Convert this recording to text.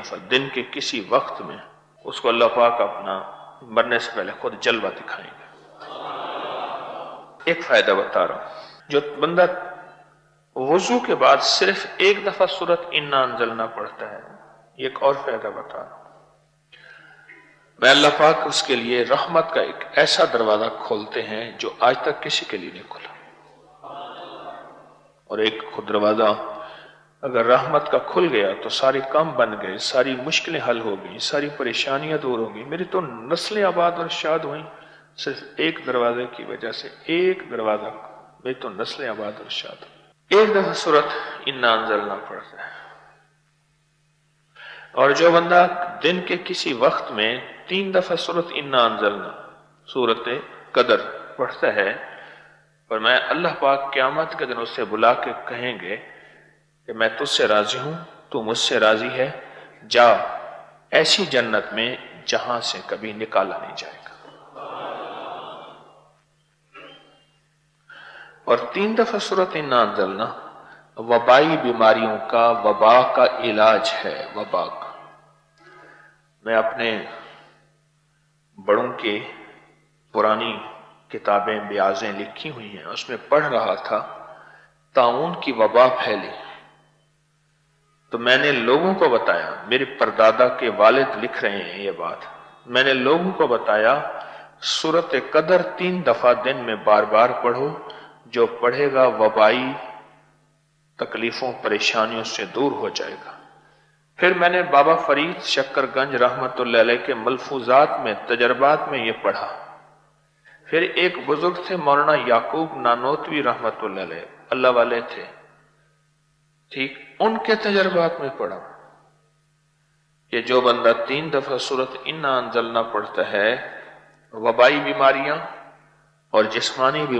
دفعہ دن کے کسی وقت میں، اس کو اللہ پاک اپنا مرنے سے پہلے خود جلوہ دکھائیں گے۔ ایک فائدہ بتا رہا ہوں، جو بندہ وضو کے بعد صرف ایک دفعہ سورۃ انا انزلنا پڑھتا ہے، یہ ایک اور فائدہ بتا رہا ہوں، میں اللہ پاک اس کے لیے رحمت کا ایک ایسا دروازہ کھولتے ہیں جو آج تک کسی کے لیے نہیں کھلا۔ اور ایک خود دروازہ اگر رحمت کا کھل گیا تو سارے کام بن گئے، ساری مشکلیں حل ہو گئیں، ساری پریشانیاں دور ہو گئیں، میری تو نسلیں آباد اور شاد ہوئیں صرف ایک دروازے کی وجہ سے، ایک دروازہ، میری تو نسلیں آباد اور شاد ہوئیں۔ ایک دفعہ سورۃ انا انزلنا پڑھتا ہے، اور جو بندہ دن کے کسی وقت میں 3 دفعہ سورۃ انا انزلنا، سورۃ قدر پڑھتا ہے، اور میں اللہ پاک قیامت کے دن اس سے بلا کے کہیں گے کہ میں تجھ سے راضی ہوں، تو مجھ سے راضی ہے، جا ایسی جنت میں جہاں سے کبھی نکالا نہیں جائے گا۔ اور 3 دفعہ سورۃ انا انزلنا وبائی بیماریوں کا، وبا کا علاج ہے، وبا کا۔ میں اپنے بڑوں کے پرانی کتابیں بیازیں لکھی ہوئی ہیں، اس میں پڑھ رہا تھا طاعون کی وبا پھیلی تو میں نے لوگوں کو بتایا، میرے پردادا کے والد لکھ رہے ہیں یہ بات، میں نے لوگوں کو بتایا سورۃ قدر 3 دفعہ دن میں بار بار پڑھو، جو پڑھے گا وبائی تکلیفوں پریشانیوں سے دور ہو جائے گا۔ پھر میں نے بابا فرید شکر گنج رحمت اللہ علیہ کے ملفوظات میں، تجربات میں یہ پڑھا۔ پھر ایک بزرگ تھے مولانا یعقوب نانوتوی رحمت اللہ علیہ، اللہ والے تھے، ٹھیک، ان کے تجربات میں پڑھا کہ جو بندہ 3 دفعہ سورۃ انا انزلنا پڑھتا ہے، وبائی بیماریاں اور جسمانی بیماریاں